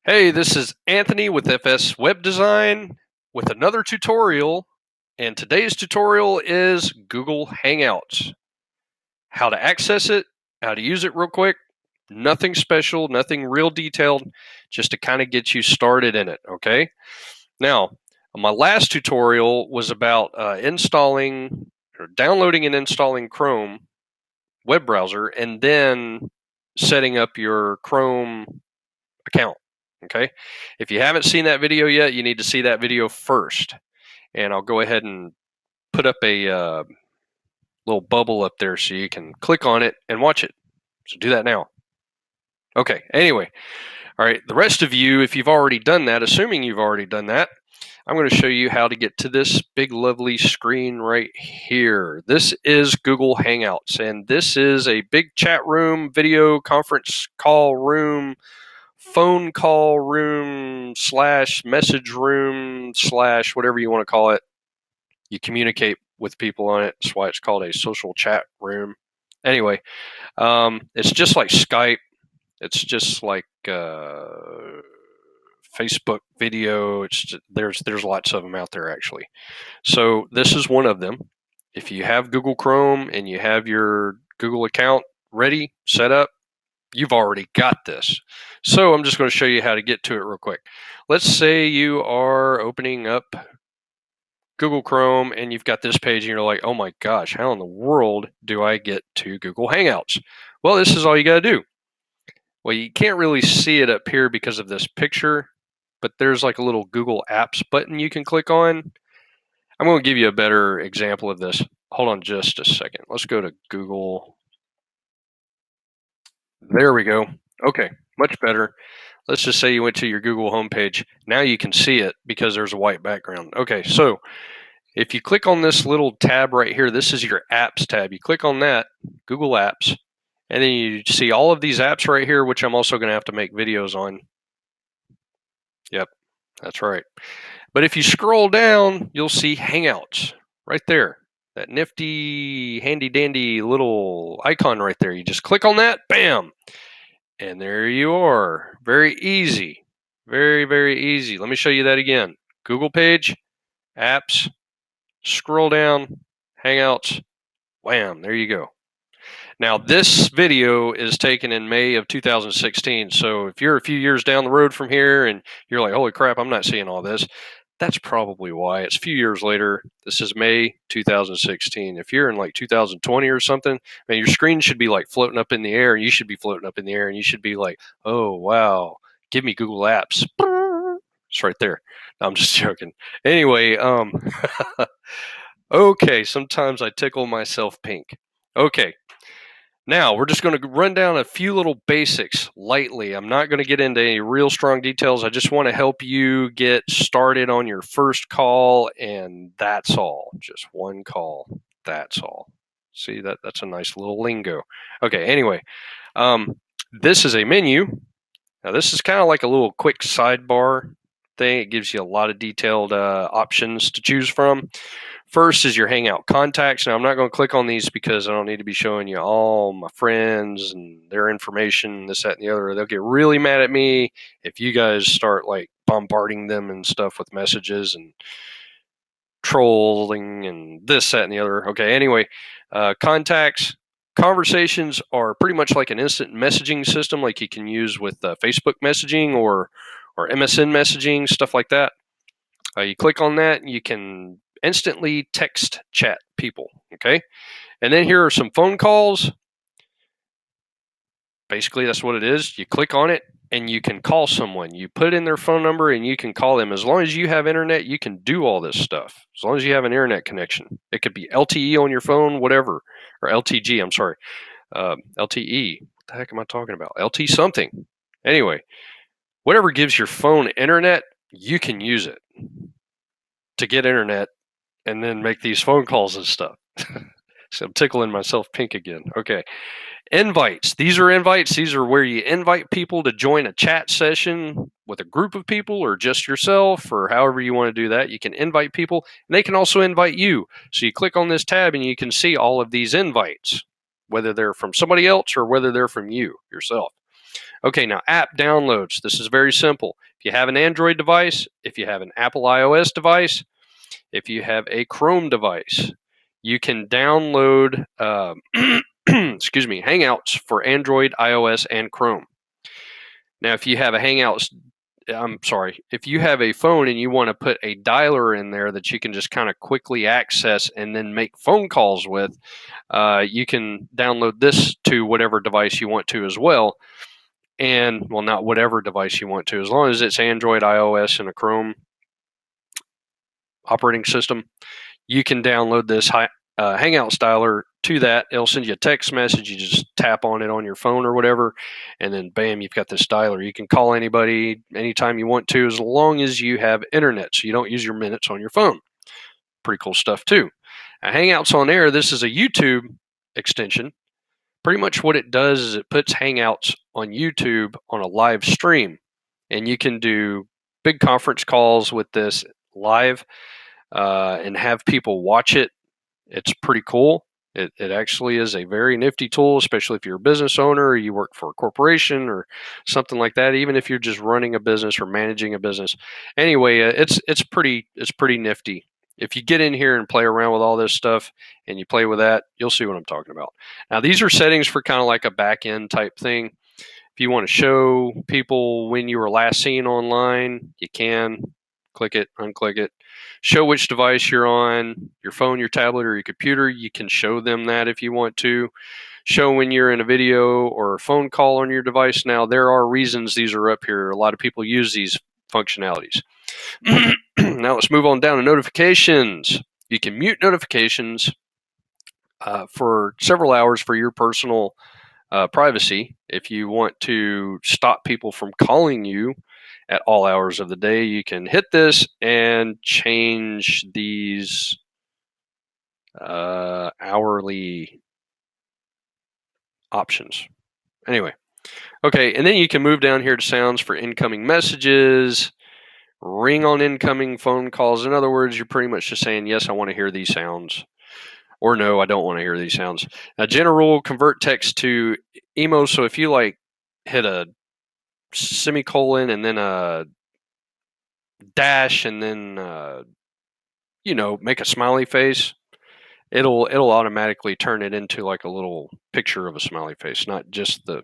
Hey, this is Anthony with FS Web Design with another tutorial, and today's tutorial is Google Hangouts. How to access it, how to use it real quick, nothing special, nothing real detailed, just to kind of get you started in it, okay? Now, my last tutorial was about installing or downloading and installing Chrome web browser and then setting up your Chrome account. Okay. If you haven't seen that video yet, you need to see that video first. And I'll go ahead and put up a little bubble up there so you can click on it and watch it. So do that now. Okay. Anyway, all right. The rest of you, if you've already done that, assuming you've already done that, I'm going to show you how to get to this big, lovely screen right here. This is Google Hangouts, and this is a big chat room, video conference call room, phone call room / message room / whatever you want to call it. You communicate with people on it. That's why it's called a social chat room. Anyway, it's just like Skype. It's just like Facebook video. There's lots of them out there actually. So this is one of them. If you have Google Chrome and you have your Google account ready, set up, you've already got this. So I'm just going to show you how to get to it real quick. Let's say you are opening up Google Chrome and you've got this page and you're like, oh my gosh, how in the world do I get to Google Hangouts? Well, this is all you got to do. Well, you can't really see it up here because of this picture, but there's like a little Google Apps button you can click on. I'm going to give you a better example of this. Hold on just a second. Let's go to Google. There we go. Okay, much better. Let's just say you went to your Google homepage. Now you can see it because there's a white background. Okay, so if you click on this little tab right here, this is your apps tab. You click on that, Google Apps, and then you see all of these apps right here, which I'm also going to have to make videos on. Yep, that's right. But if you scroll down, you'll see Hangouts right there. That nifty, handy dandy little icon right there. You just click on that, bam, and there you are. Very easy. Very, very easy. Let me show you that again. Google page, apps, scroll down, Hangouts, wham, there you go. Now, this video is taken in May of 2016. So if you're a few years down the road from here and you're like, holy crap, I'm not seeing all this, that's probably why. It's a few years later. This is May 2016. If you're in like 2020 or something, man, your screen should be like floating up in the air, and you should be floating up in the air, and you should be like, oh, wow, give me Google Apps. It's right there. No, I'm just joking. Anyway, okay, sometimes I tickle myself pink. Okay, now we're just going to run down a few little basics lightly. I'm not going to get into any real strong details. I just want to help you get started on your first call, and that's all. Just one call. That's all. See, that's a nice little lingo. Okay, anyway, this is a menu. Now, this is kind of like a little quick sidebar thing. It gives you a lot of detailed options to choose from. First is your Hangout contacts. Now, I'm not going to click on these because I don't need to be showing you all my friends and their information, this, that, and the other. They'll get really mad at me if you guys start like bombarding them and stuff with messages and trolling and this, that, and the other. Okay, anyway, contacts. Conversations are pretty much like an instant messaging system like you can use with Facebook messaging or MSN messaging, stuff like that. You click on that and you can instantly text chat people, okay? And then here are some phone calls. Basically, that's what it is. You click on it and you can call someone. You put in their phone number and you can call them. As long as you have internet, you can do all this stuff. As long as you have an internet connection. It could be LTE on your phone, whatever. Or LTG, I'm sorry. LTE. What the heck am I talking about? LT something. Anyway, whatever gives your phone internet, you can use it to get internet and then make these phone calls and stuff. So I'm tickling myself pink again. Okay. Invites. These are invites. These are where you invite people to join a chat session with a group of people or just yourself or however you want to do that. You can invite people and they can also invite you. So you click on this tab and you can see all of these invites, whether they're from somebody else or whether they're from you yourself. Okay, now app downloads. This is very simple. If you have an Android device, if you have an Apple iOS device, if you have a Chrome device, you can download excuse me, Hangouts for Android, iOS, and Chrome. Now, if you have a Hangouts, if you have a phone and you want to put a dialer in there that you can just kind of quickly access and then make phone calls with, you can download this to whatever device you want to as well. And, well, not whatever device you want to, as long as it's Android, iOS, and a Chrome operating system, you can download this Hangouts dialer to that. It'll send you a text message. You just tap on it on your phone or whatever, and then bam, you've got this dialer. You can call anybody anytime you want to, as long as you have internet, so you don't use your minutes on your phone. Pretty cool stuff too. Now, Hangouts on Air, this is a YouTube extension. Pretty much what it does is it puts Hangouts on YouTube on a live stream, and you can do big conference calls with this live and have people watch it. It's pretty cool. It actually is a very nifty tool, especially if you're a business owner or you work for a corporation or something like that. Even if you're just running a business or managing a business. Anyway, it's pretty nifty. If you get in here and play around with all this stuff and you play with that, you'll see what I'm talking about. Now, these are settings for kind of like a back end type thing. If you want to show people when you were last seen online, you can click it, unclick it. Show which device you're on, your phone, your tablet, or your computer. You can show them that if you want to. Show when you're in a video or a phone call on your device. Now, there are reasons these are up here. A lot of people use these functionalities. Now, let's move on down to notifications. You can mute notifications for several hours for your personal privacy. If you want to stop people from calling you at all hours of the day, you can hit this and change these hourly options. Anyway, okay, and then you can move down here to sounds for incoming messages, ring on incoming phone calls. In other words, you're pretty much just saying, yes, I want to hear these sounds, or no, I don't want to hear these sounds. Now, general convert text to emo. So if you like hit a semicolon and then a dash and then make a smiley face, it'll automatically turn it into like a little picture of a smiley face, not just the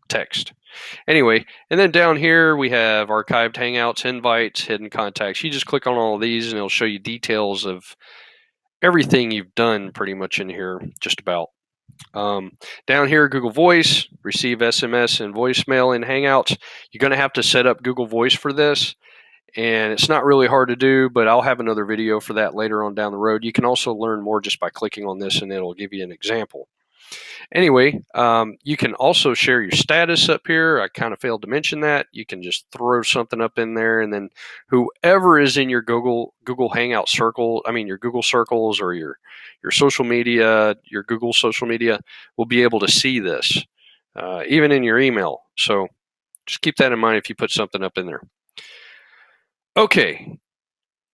text. Anyway, and then down here we have archived Hangouts, invites, hidden contacts. You just click on all of these and it'll show you details of everything you've done pretty much in here, just about. Down here, Google Voice, receive SMS and voicemail in Hangouts. You're going to have to set up Google Voice for this, and it's not really hard to do, but I'll have another video for that later on down the road. You can also learn more just by clicking on this, and it'll give you an example. Anyway, you can also share your status up here. I kind of failed to mention that. You can just throw something up in there, and then whoever is in your Google Hangout circle, your Google circles or your social media, your Google social media, will be able to see this, even in your email. So just keep that in mind if you put something up in there. Okay,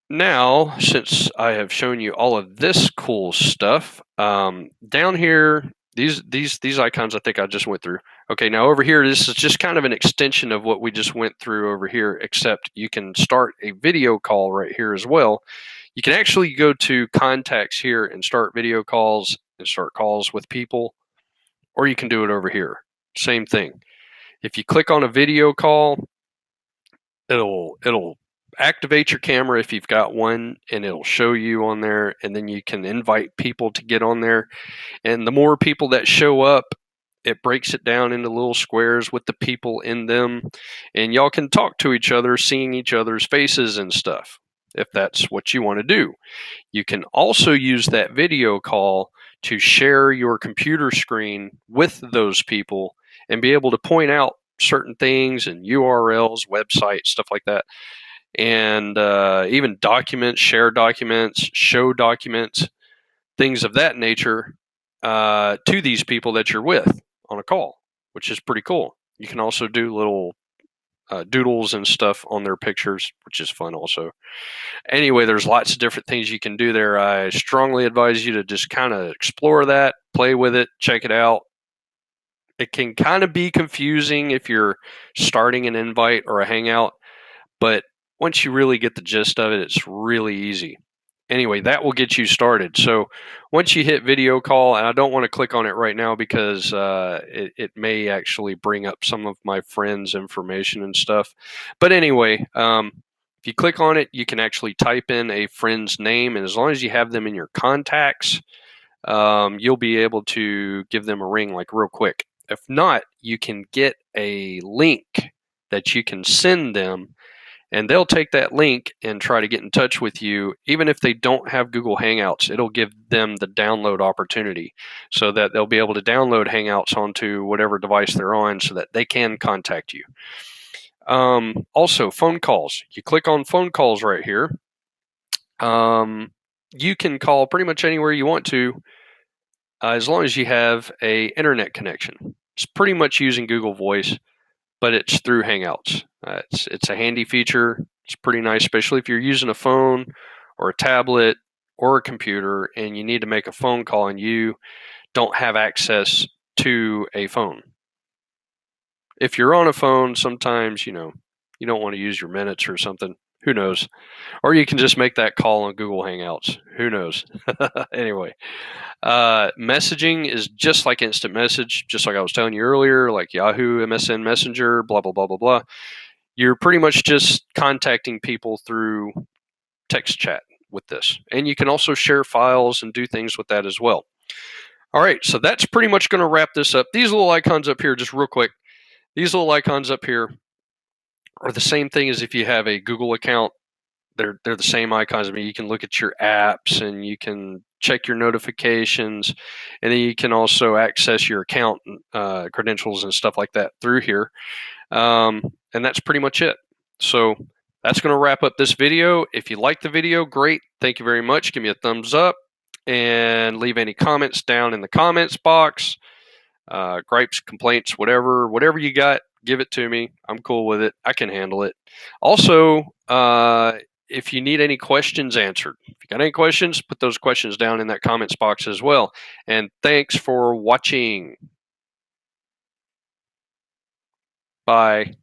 now, since I have shown you all of this cool stuff, down here, these icons I think I just went through. Okay, now over here, this is just kind of an extension of what we just went through over here, except you can start a video call right here as well. You can actually go to contacts here and start video calls and start calls with people, or you can do it over here. Same thing. If you click on a video call, it'll activate your camera if you've got one, and it'll show you on there, and then you can invite people to get on there. And the more people that show up, it breaks it down into little squares with the people in them, and y'all can talk to each other, seeing each other's faces and stuff, if that's what you want to do. You can also use that video call to share your computer screen with those people and be able to point out certain things and URLs, websites, stuff like that. And even documents, share documents, show documents, things of that nature to these people that you're with on a call, which is pretty cool. You can also do little doodles and stuff on their pictures, which is fun also. Anyway, there's lots of different things you can do there. I strongly advise you to just kind of explore that, play with it, check it out, It can kind of be confusing if you're starting an invite or a hangout, but once you really get the gist of it, it's really easy. Anyway, that will get you started. So once you hit video call, and I don't want to click on it right now because it may actually bring up some of my friends' information and stuff. But anyway, if you click on it, you can actually type in a friend's name, and as long as you have them in your contacts, you'll be able to give them a ring like real quick. If not, you can get a link that you can send them, and they'll take that link and try to get in touch with you. Even if they don't have Google Hangouts, it'll give them the download opportunity so that they'll be able to download Hangouts onto whatever device they're on so that they can contact you. Also, phone calls. You click on phone calls right here. You can call pretty much anywhere you want to, as long as you have a internet connection. It's pretty much using Google Voice, but it's through Hangouts. It's a handy feature. It's pretty nice, especially if you're using a phone or a tablet or a computer and you need to make a phone call and you don't have access to a phone. If you're on a phone, sometimes, you don't want to use your minutes or something. Who knows? Or you can just make that call on Google Hangouts. Who knows? Anyway, messaging is just like instant message, just like I was telling you earlier, like Yahoo, MSN Messenger, blah, blah, blah, blah, blah. You're pretty much just contacting people through text chat with this. And you can also share files and do things with that as well. All right, so that's pretty much going to wrap this up. These little icons up here, just real quick, these little icons up here are the same thing as if you have a Google account. They're the same icons. I mean, you can look at your apps and you can check your notifications, and then you can also access your account credentials and stuff like that through here. And that's pretty much it. So that's going to wrap up this video. If you like the video, great. Thank you very much. Give me a thumbs up and leave any comments down in the comments box. Gripes, complaints, whatever you got, give it to me. I'm cool with it. I can handle it. Also, if you need any questions answered, if you got any questions, put those questions down in that comments box as well. And thanks for watching. Bye.